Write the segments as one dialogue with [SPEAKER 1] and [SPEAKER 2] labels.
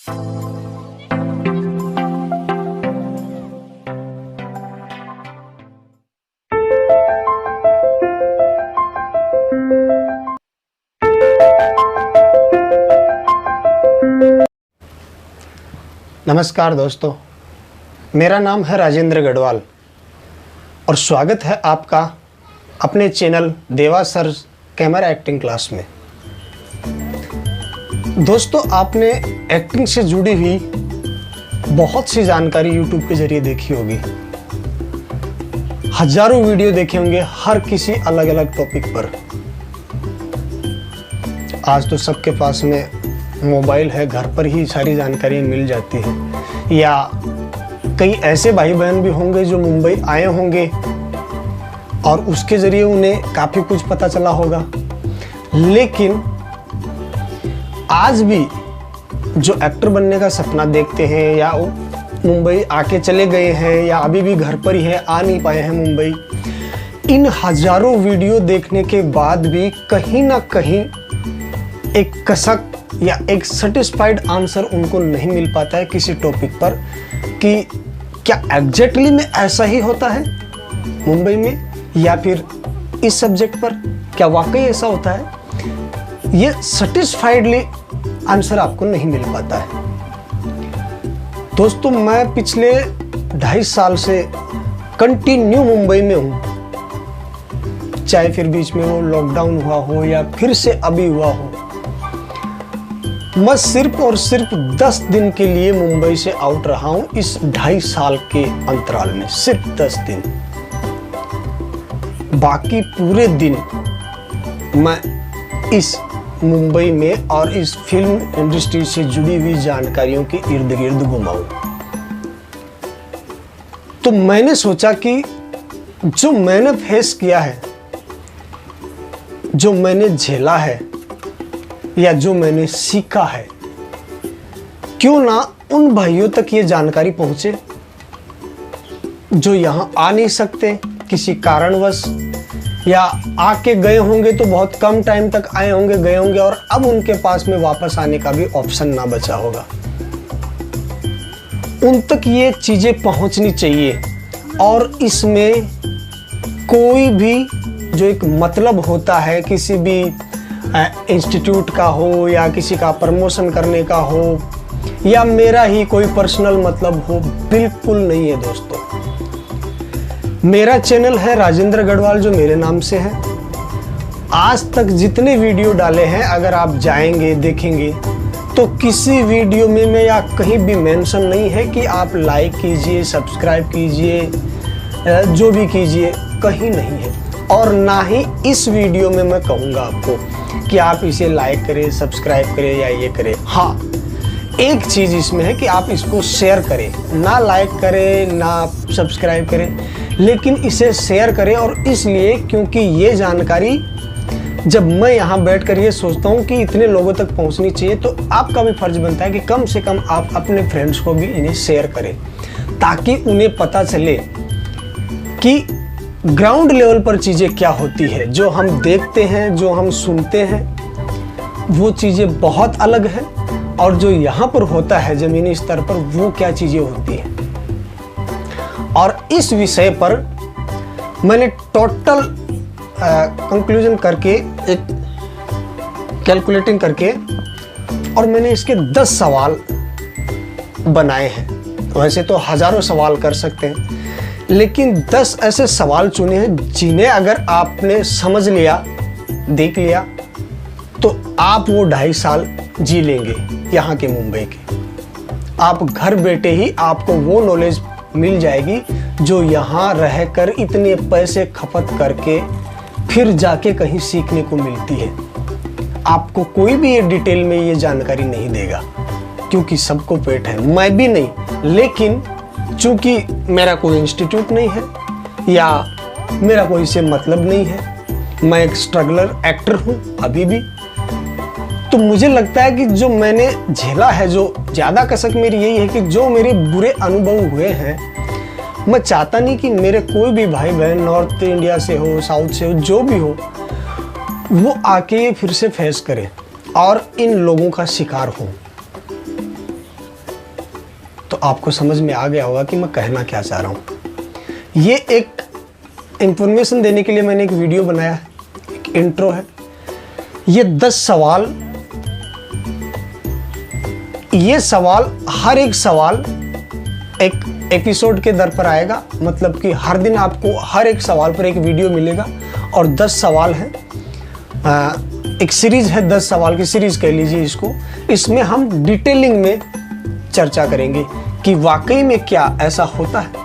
[SPEAKER 1] नमस्कार दोस्तों, मेरा नाम है राजेंद्र गढ़वाल और स्वागत है आपका अपने चैनल देवा सर कैमरा एक्टिंग क्लास में। दोस्तों, आपने एक्टिंग से जुड़ी हुई बहुत सी जानकारी YouTube के जरिए देखी होगी। हजारों वीडियो देखे होंगे, हर किसी अलग अलग टॉपिक पर। आज तो सबके पास में मोबाइल है, घर पर ही सारी जानकारी मिल जाती है। या कई ऐसे भाई बहन भी होंगे जो मुंबई आए होंगे और उसके जरिए उन्हें काफ़ी कुछ पता चला होगा। लेकिन आज भी जो एक्टर बनने का सपना देखते हैं या मुंबई आके चले गए हैं या अभी भी घर पर ही है, आ नहीं पाए हैं मुंबई, इन हजारों वीडियो देखने के बाद भी कहीं ना कहीं एक कसक या एक सेटिस्फाइड आंसर उनको नहीं मिल पाता है किसी टॉपिक पर कि क्या एग्जैक्टली में ऐसा ही होता है मुंबई में, या फिर इस सब्जेक्ट पर क्या वाकई ऐसा होता है। ये सेटिस्फाइडली आंसर आपको नहीं मिल पाता है। दोस्तों, मैं पिछले 2.5 साल से कंटिन्यू मुंबई में हूँ, चाहे फिर बीच में वो लॉकडाउन हुआ हो या फिर से अभी हुआ हो। मैं सिर्फ और सिर्फ 10 दिन के लिए मुंबई से आउट रहा हूं इस 2.5 साल के अंतराल में, सिर्फ 10 दिन। बाकी पूरे दिन मैं इस मुंबई में और इस फिल्म इंडस्ट्री से जुड़ी हुई जानकारियों के इर्द गिर्द घुमाऊं। तो मैंने सोचा कि जो मैंने फेस किया है, जो मैंने झेला है या जो मैंने सीखा है, क्यों ना उन भाइयों तक ये जानकारी पहुंचे जो यहां आ नहीं सकते किसी कारणवश, या आके गए होंगे तो बहुत कम टाइम तक आए होंगे, गए होंगे और अब उनके पास में वापस आने का भी ऑप्शन ना बचा होगा। उन तक ये चीजें पहुंचनी चाहिए। और इसमें कोई भी जो एक मतलब होता है किसी भी इंस्टीट्यूट का हो या किसी का प्रमोशन करने का हो या मेरा ही कोई पर्सनल मतलब हो, बिल्कुल नहीं है दोस्तों। मेरा चैनल है राजेंद्र गढ़वाल, जो मेरे नाम से है। आज तक जितने वीडियो डाले हैं अगर आप जाएंगे देखेंगे तो किसी वीडियो में मैं या कहीं भी मेंशन नहीं है कि आप लाइक कीजिए, सब्सक्राइब कीजिए, जो भी कीजिए, कहीं नहीं है। और ना ही इस वीडियो में मैं कहूँगा आपको कि आप इसे लाइक करें, सब्सक्राइब करें या ये करें। हाँ, एक चीज़ इसमें है कि आप इसको शेयर करें, ना लाइक करें ना सब्सक्राइब करें, लेकिन इसे शेयर करें। और इसलिए क्योंकि ये जानकारी जब मैं यहाँ बैठकर ये सोचता हूँ कि इतने लोगों तक पहुँचनी चाहिए, तो आपका भी फर्ज बनता है कि कम से कम आप अपने फ्रेंड्स को भी इन्हें शेयर करें, ताकि उन्हें पता चले कि ग्राउंड लेवल पर चीज़ें क्या होती है। जो हम देखते हैं, जो हम सुनते हैं, वो चीज़ें बहुत अलग है, और जो यहाँ पर होता है ज़मीनी स्तर पर, वो क्या चीज़ें होती हैं। और इस विषय पर मैंने टोटल कंक्लूजन करके, एक कैलकुलेटिंग करके, और मैंने इसके 10 सवाल बनाए हैं। वैसे तो हज़ारों सवाल कर सकते हैं, लेकिन 10 ऐसे सवाल चुने हैं जिन्हें अगर आपने समझ लिया, देख लिया, तो आप वो 2.5 साल जी लेंगे यहाँ के मुंबई के। आप घर बैठे ही आपको वो नॉलेज मिल जाएगी जो यहाँ रहकर इतने पैसे खपत करके फिर जाके कहीं सीखने को मिलती है। आपको कोई भी ये डिटेल में ये जानकारी नहीं देगा, क्योंकि सबको पेट है, मैं भी नहीं। लेकिन चूंकि मेरा कोई इंस्टीट्यूट नहीं है या मेरा कोई से मतलब नहीं है, मैं एक स्ट्रगलर एक्टर हूँ अभी भी, तो मुझे लगता है कि जो मैंने झेला है, जो ज़्यादा कसक मेरी यही है कि जो मेरे बुरे अनुभव हुए हैं, मैं चाहता नहीं कि मेरे कोई भी भाई बहन नॉर्थ इंडिया से हो, साउथ से हो, जो भी हो, वो आके फिर से फेस करे और इन लोगों का शिकार हो। आपको समझ में आ गया होगा कि मैं कहना क्या चाह रहा हूँ। ये एक इंफॉर्मेशन देने के लिए मैंने एक वीडियो बनाया है, एक इंट्रो है। ये 10 सवाल, ये सवाल, हर एक सवाल एक एपिसोड के दर पर आएगा, मतलब कि हर दिन आपको हर एक सवाल पर एक वीडियो मिलेगा और 10 सवाल हैं। एक सीरीज है, 10 सवाल की सीरीज कह लीजिए इसको। इसमें हम डिटेलिंग में चर्चा करेंगे कि वाकई में क्या ऐसा होता है।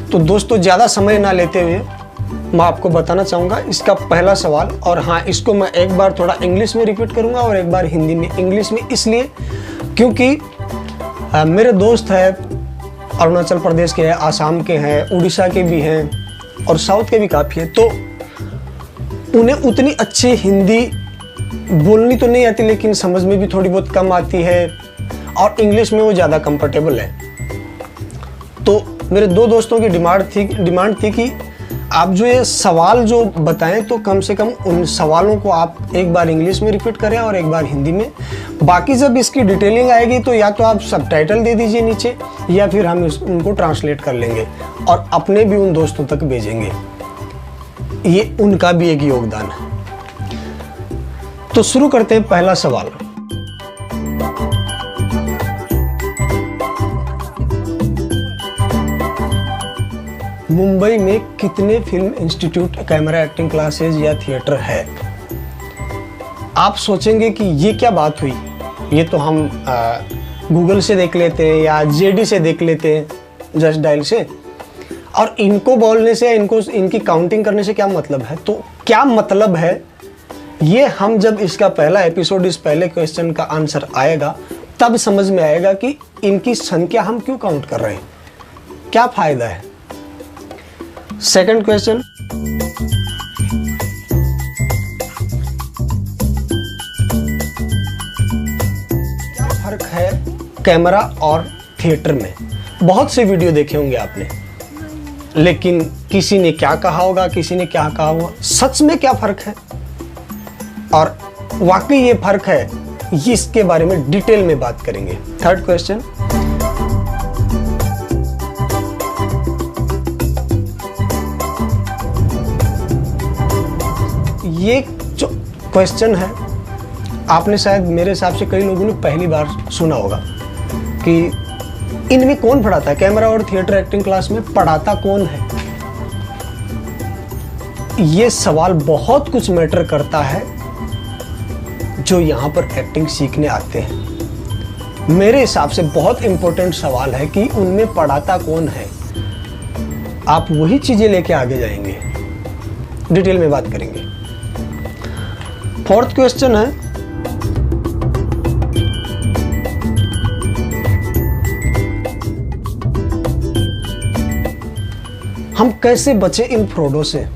[SPEAKER 1] तो दोस्तों ज़्यादा समय ना लेते हुए मैं आपको बताना चाहूँगा इसका पहला सवाल। और हाँ, इसको मैं एक बार थोड़ा इंग्लिश में रिपीट करूँगा और एक बार हिंदी में। इंग्लिश में इसलिए क्योंकि मेरे दोस्त हैं, अरुणाचल प्रदेश के हैं, आसाम के हैं, उड़ीसा के भी हैं और साउथ के भी काफ़ी हैं। तो उन्हें उतनी अच्छी हिंदी बोलनी तो नहीं आती, लेकिन समझ में भी थोड़ी बहुत कम आती है और इंग्लिश में वो ज़्यादा कंफर्टेबल है। तो मेरे 2 दोस्तों की डिमांड थी कि आप जो ये सवाल जो बताएं तो कम से कम उन सवालों को आप एक बार इंग्लिश में रिपीट करें और एक बार हिंदी में। बाकी जब इसकी डिटेलिंग आएगी तो या तो आप सबटाइटल दे दीजिए नीचे या फिर हम उनको ट्रांसलेट कर लेंगे और अपने भी उन दोस्तों तक भेजेंगे। ये उनका भी एक योगदान है। तो शुरू करते हैं पहला सवाल। मुंबई में कितने film institute, camera acting classes या थिएटर है? आप सोचेंगे कि ये क्या बात हुई, ये तो हम गूगल से देख लेते हैं या जेडी से देख लेते हैं, जस्ट डायल से, और इनको बोलने से, इनकी काउंटिंग करने से क्या मतलब है? तो क्या मतलब है ये हम जब इसका पहला एपिसोड, इस पहले क्वेश्चन का आंसर आएगा तब समझ में आएगा कि इनकी संख्या हम क्यों काउंट कर रहे हैं, क्या फायदा है। सेकंड क्वेश्चन, क्या फर्क है कैमरा और थिएटर में? बहुत से वीडियो देखे होंगे आपने, लेकिन किसी ने क्या कहा होगा, किसी ने क्या कहा होगा, सच में क्या फर्क है और वाकई ये फर्क है, इसके बारे में डिटेल में बात करेंगे। थर्ड क्वेश्चन, ये जो क्वेश्चन है आपने शायद, मेरे हिसाब से कई लोगों ने पहली बार सुना होगा कि इनमें कौन पढ़ाता है, कैमरा और थिएटर एक्टिंग क्लास में पढ़ाता कौन है। ये सवाल बहुत कुछ मैटर करता है जो यहाँ पर एक्टिंग सीखने आते हैं। मेरे हिसाब से बहुत इंपॉर्टेंट सवाल है कि उनमें पढ़ाता कौन है। आप वही चीजें लेके आगे जाएंगे, डिटेल में बात करेंगे। फोर्थ क्वेश्चन है, हम कैसे बचे इन फ्रॉडों से?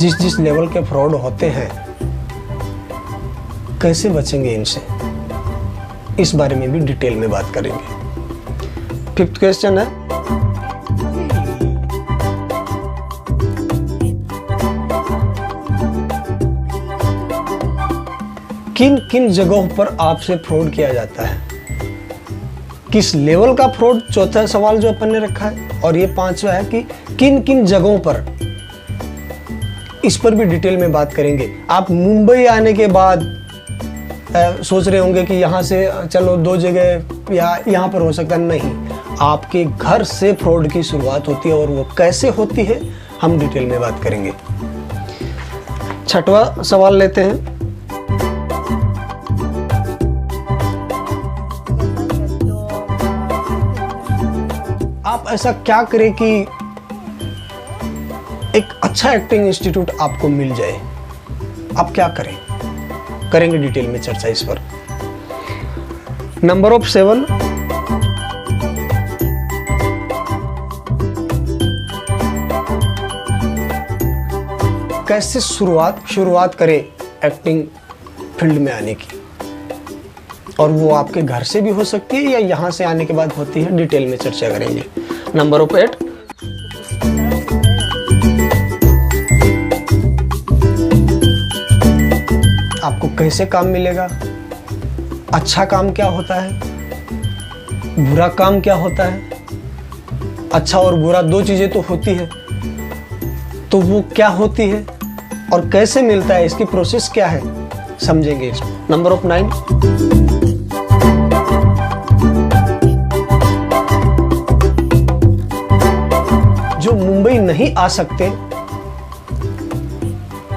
[SPEAKER 1] जिस लेवल के फ्रॉड होते हैं कैसे बचेंगे इनसे, इस बारे में भी डिटेल में बात करेंगे। फिफ्थ क्वेश्चन है, किन किन जगहों पर आपसे फ्रॉड किया जाता है, किस लेवल का फ्रॉड? चौथा सवाल जो अपन ने रखा है। और ये पांचवा है कि किन किन जगहों पर, इस पर भी डिटेल में बात करेंगे। आप मुंबई आने के बाद सोच रहे होंगे कि यहाँ से चलो 2 जगह या यहाँ पर हो सकता है, नहीं, आपके घर से फ्रॉड की शुरुआत होती है और वो कैसे होती है हम डिटेल में बात करेंगे। छठवां सवाल लेते हैं, आप ऐसा क्या करें कि एक अच्छा एक्टिंग इंस्टीट्यूट आपको मिल जाए? आप क्या करें? करेंगे डिटेल में चर्चा इस पर। नंबर ऑफ 7, कैसे शुरुआत करें एक्टिंग फील्ड में आने की, और वो आपके घर से भी हो सकती है या यहाँ से आने के बाद होती है, डिटेल में चर्चा करेंगे। नंबर ऑफ 8, आपको कैसे काम मिलेगा, अच्छा काम क्या होता है, बुरा काम क्या होता है? अच्छा और बुरा दो चीज़ें तो होती है, तो वो क्या होती है और कैसे मिलता है, इसकी प्रोसेस क्या है, समझेंगे इसमें। नंबर ऑफ 9, जो मुंबई नहीं आ सकते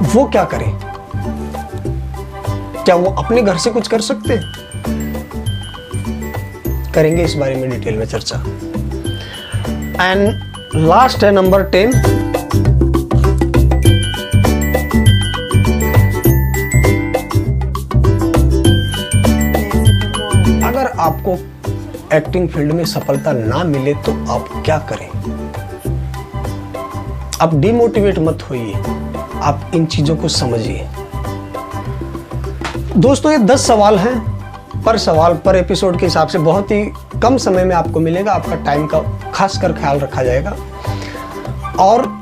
[SPEAKER 1] वो क्या करें? क्या वो अपने घर से कुछ कर सकते हैं? करेंगे इस बारे में डिटेल में चर्चा। एंड लास्ट है नंबर 10, अगर आपको एक्टिंग फील्ड में सफलता ना मिले तो आप क्या करें? आप डिमोटिवेट मत होइए, आप इन चीजों को समझिए। दोस्तों ये 10 सवाल हैं, पर सवाल पर एपिसोड के हिसाब से बहुत ही कम समय में आपको मिलेगा, आपका टाइम का खासकर ख्याल रखा जाएगा। और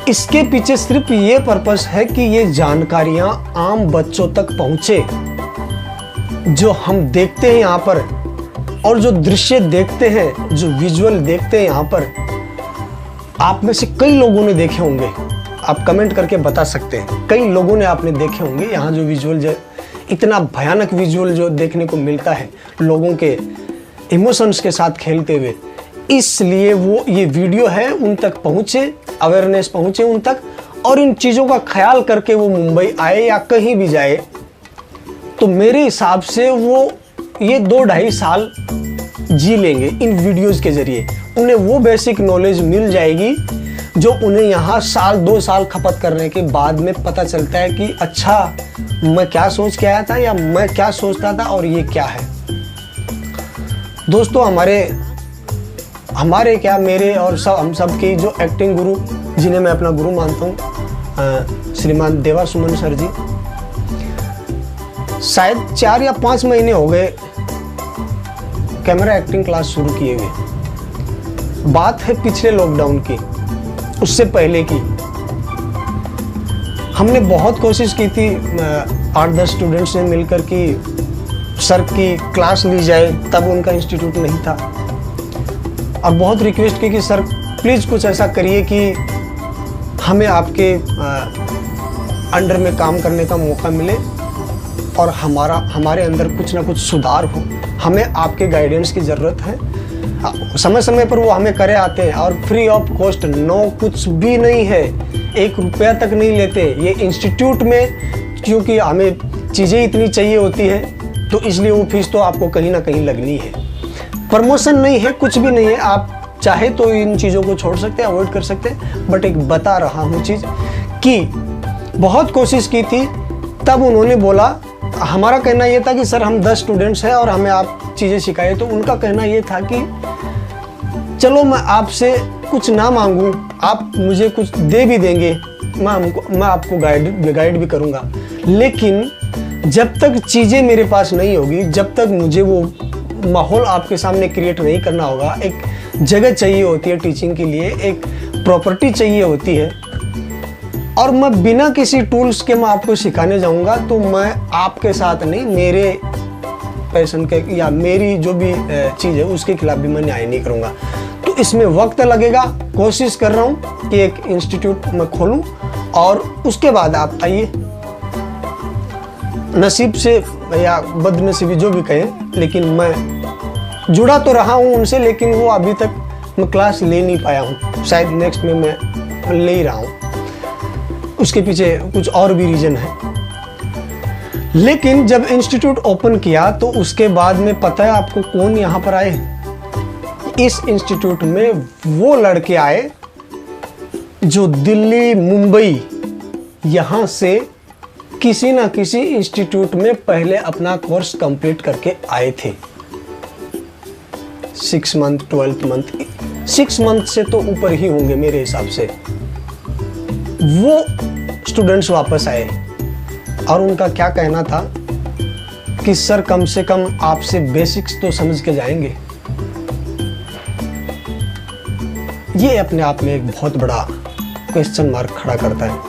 [SPEAKER 1] इसके पीछे सिर्फ ये पर्पस है कि ये जानकारियां आम बच्चों तक पहुंचे। जो हम देखते हैं यहाँ पर और जो दृश्य देखते हैं, जो विजुअल देखते हैं यहाँ पर, आप में से कई लोगों ने देखे होंगे, आप कमेंट करके बता सकते हैं, कई लोगों ने आपने देखे होंगे। यहाँ जो विजुअल, इतना भयानक विजुअल जो देखने को मिलता है लोगों के इमोशंस के साथ खेलते हुए, इसलिए वो ये वीडियो है उन तक पहुँचे, अवेयरनेस पहुँचे उन तक, और इन चीज़ों का ख्याल करके वो मुंबई आए या कहीं भी जाए तो मेरे हिसाब से वो ये 2-2.5 साल जी लेंगे इन वीडियोस के जरिए। उन्हें वो बेसिक नॉलेज मिल जाएगी जो उन्हें यहाँ 1-2 साल खपत करने के बाद में पता चलता है कि अच्छा मैं क्या सोच के आया था या मैं क्या सोचता था और ये क्या है। दोस्तों हमारे क्या, मेरे और हम सब के जो एक्टिंग गुरु, जिन्हें मैं अपना गुरु मानता हूँ, श्रीमान देवा सुमन सर जी, शायद 4 या 5 महीने हो गए कैमरा एक्टिंग क्लास शुरू किए हुए। बात है पिछले लॉकडाउन की, उससे पहले की। हमने बहुत कोशिश की थी 8-10 स्टूडेंट्स ने मिलकर कि सर की क्लास ली जाए, तब उनका इंस्टीट्यूट नहीं था, और बहुत रिक्वेस्ट की कि सर प्लीज़ कुछ ऐसा करिए कि हमें आपके अंडर में काम करने का मौका मिले और हमारे अंदर कुछ ना कुछ सुधार हो, हमें आपके गाइडेंस की ज़रूरत है। समय समय पर वो हमें करे आते हैं और फ्री ऑफ कॉस्ट, नो कुछ भी नहीं है, 1 रुपया तक नहीं लेते। ये इंस्टीट्यूट में क्योंकि हमें चीज़ें इतनी चाहिए होती है तो इसलिए वो फीस तो आपको कहीं ना कहीं लगनी है। प्रमोशन नहीं है, कुछ भी नहीं है, आप चाहे तो इन चीज़ों को छोड़ सकते हैं, अवॉइड कर सकते हैं, बट एक बता रहा हूँ चीज़ कि बहुत कोशिश की थी, तब उन्होंने बोला, हमारा कहना ये था कि सर हम 10 स्टूडेंट्स हैं और हमें आप चीज़ें सिखाइए, तो उनका कहना ये था कि चलो मैं आपसे कुछ ना मांगूं, आप मुझे कुछ दे भी देंगे, मैं आपको गाइड भी करूंगा, लेकिन जब तक चीज़ें मेरे पास नहीं होगी, जब तक मुझे वो माहौल आपके सामने क्रिएट नहीं करना होगा, एक जगह चाहिए होती है टीचिंग के लिए, एक प्रॉपर्टी चाहिए होती है, और मैं बिना किसी टूल्स के मैं आपको सिखाने जाऊंगा तो मैं आपके साथ नहीं, मेरे पैशन के या मेरी जो भी चीज़ है उसके खिलाफ भी मैं न्याय नहीं करूंगा। तो इसमें वक्त लगेगा, कोशिश कर रहा हूँ कि एक इंस्टीट्यूट मैं खोलूँ और उसके बाद आप आइए। नसीब से या बदनसीबी जो भी कहें, लेकिन मैं जुड़ा तो रहा हूँ उनसे, लेकिन वो अभी तक मैं क्लास ले नहीं पाया हूँ। शायद नेक्स्ट में मैं ले ही रहा हूँ, उसके पीछे कुछ और भी रीज़न है। लेकिन जब इंस्टीट्यूट ओपन किया तो उसके बाद में पता है आपको कौन यहाँ पर आए? इस इंस्टीट्यूट में वो लड़के आए जो दिल्ली, मुंबई, यहाँ से किसी ना किसी इंस्टीट्यूट में पहले अपना कोर्स कंप्लीट करके आए थे। 6 मंथ, 12 मंथ, 6 मंथ से तो ऊपर ही होंगे मेरे हिसाब से। वो स्टूडेंट्स वापस आए और उनका क्या कहना था कि सर कम से कम आपसे बेसिक्स तो समझ के जाएंगे। ये अपने आप में एक बहुत बड़ा क्वेश्चन मार्क खड़ा करता है,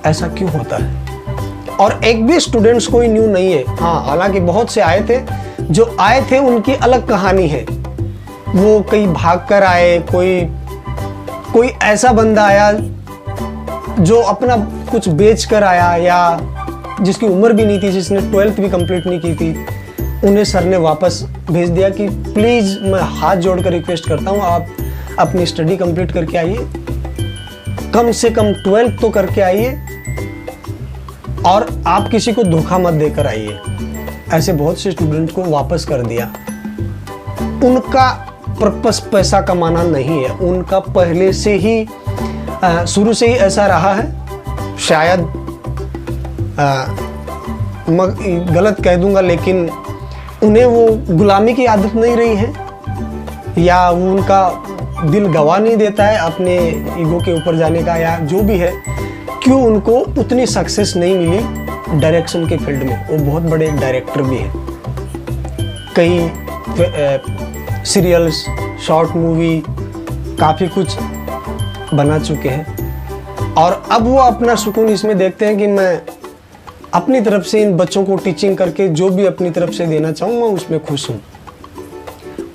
[SPEAKER 1] ऐसा क्यों होता है? और एक भी स्टूडेंट्स कोई न्यू नहीं है। हाँ, हालांकि बहुत से आए थे, जो आए थे उनकी अलग कहानी है, वो कहीं भाग कर आए, कोई ऐसा बंदा आया जो अपना कुछ बेच कर आया या जिसकी उम्र भी नहीं थी, जिसने 12th भी कंप्लीट नहीं की थी, उन्हें सर ने वापस भेज दिया कि प्लीज़ मैं हाथ जोड़कर रिक्वेस्ट करता हूँ, आप अपनी स्टडी कंप्लीट करके आइए, कम से कम 12th तो करके आइए और आप किसी को धोखा मत देकर आइए। ऐसे बहुत से स्टूडेंट को वापस कर दिया। उनका पर्पस पैसा कमाना नहीं है, उनका पहले से ही शुरू से ही ऐसा रहा है। शायद मैं गलत कह दूंगा, लेकिन उन्हें वो गुलामी की आदत नहीं रही है, या वो उनका दिल गवा नहीं देता है अपने ईगो के ऊपर जाने का, या जो भी है, क्यों उनको उतनी सक्सेस नहीं मिली डायरेक्शन के फील्ड में। वो बहुत बड़े डायरेक्टर भी हैं, कई सीरियल्स, शॉर्ट मूवी, काफ़ी कुछ बना चुके हैं। और अब वो अपना सुकून इसमें देखते हैं कि मैं अपनी तरफ से इन बच्चों को टीचिंग करके जो भी अपनी तरफ से देना चाहूँ मैं उसमें खुश हूँ।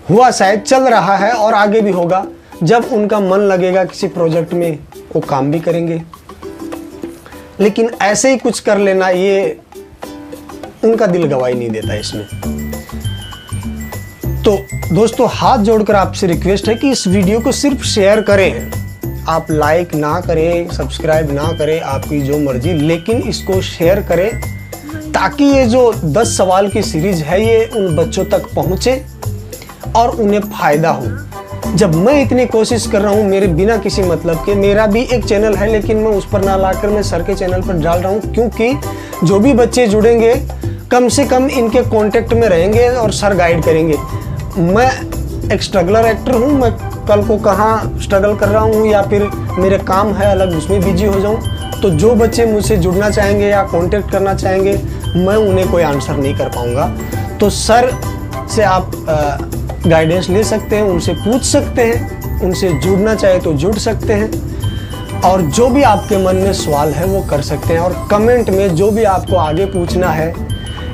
[SPEAKER 1] हुआ शायद, चल रहा है और आगे भी होगा। जब उनका मन लगेगा किसी प्रोजेक्ट में वो काम भी करेंगे, लेकिन ऐसे ही कुछ कर लेना ये उनका दिल गवाही नहीं देता इसमें। तो दोस्तों, हाथ जोड़कर आपसे रिक्वेस्ट है कि इस वीडियो को सिर्फ शेयर करें। आप लाइक ना करें, सब्सक्राइब ना करें, आपकी जो मर्जी, लेकिन इसको शेयर करें ताकि ये जो 10 सवाल की सीरीज है ये उन बच्चों तक पहुंचे और उन्हें फायदा हो। जब मैं इतनी कोशिश कर रहा हूँ मेरे बिना किसी मतलब के, मेरा भी एक चैनल है लेकिन मैं उस पर ना लाकर मैं सर के चैनल पर डाल रहा हूँ, क्योंकि जो भी बच्चे जुड़ेंगे कम से कम इनके कांटेक्ट में रहेंगे और सर गाइड करेंगे। मैं एक स्ट्रगलर एक्टर हूँ, मैं कल को कहाँ स्ट्रगल कर रहा हूँ या फिर मेरे काम है अलग उसमें बिजी हो जाऊँ, तो जो बच्चे मुझसे जुड़ना चाहेंगे या कांटेक्ट करना चाहेंगे मैं उन्हें कोई आंसर नहीं कर पाऊँगा। तो सर से आप गाइडेंस ले सकते हैं, उनसे पूछ सकते हैं, उनसे जुड़ना चाहे तो जुड़ सकते हैं, और जो भी आपके मन में सवाल है वो कर सकते हैं। और कमेंट में जो भी आपको आगे पूछना है,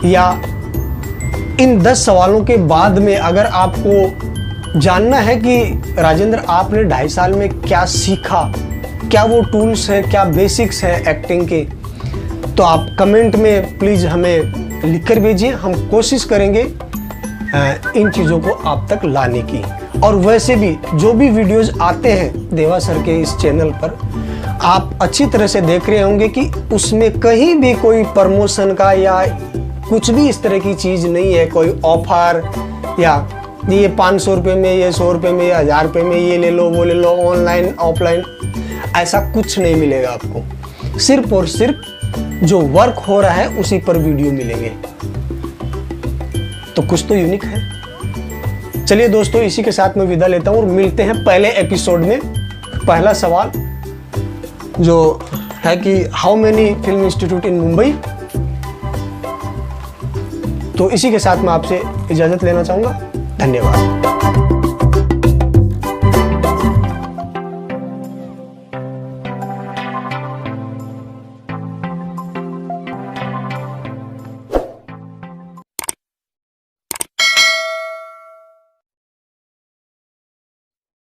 [SPEAKER 1] या इन 10 सवालों के बाद में अगर आपको जानना है कि राजेंद्र आपने 2.5 साल में क्या सीखा, क्या वो टूल्स है, क्या बेसिक्स है एक्टिंग के, तो आप कमेंट में प्लीज़ हमें लिखकर भेजिए। हम कोशिश करेंगे इन चीज़ों को आप तक लाने की। और वैसे भी जो भी वीडियोस आते हैं देवा सर के इस चैनल पर, आप अच्छी तरह से देख रहे होंगे कि उसमें कहीं भी कोई प्रमोशन का या कुछ भी इस तरह की चीज़ नहीं है, कोई ऑफर या ये 500 रुपये में, ये 100 रुपये में, 1000 रुपये में, ये ले लो वो ले लो, ऑनलाइन ऑफलाइन, ऐसा कुछ नहीं मिलेगा आपको। सिर्फ और सिर्फ जो वर्क हो रहा है उसी पर वीडियो मिलेंगे, तो कुछ तो यूनिक है। चलिए दोस्तों, इसी के साथ मैं विदा लेता हूँ और मिलते हैं पहले एपिसोड में। पहला सवाल जो है कि हाउ मेनी फिल्म इंस्टीट्यूट इन मुंबई, तो इसी के साथ मैं आपसे इजाज़त लेना चाहूँगा। धन्यवाद।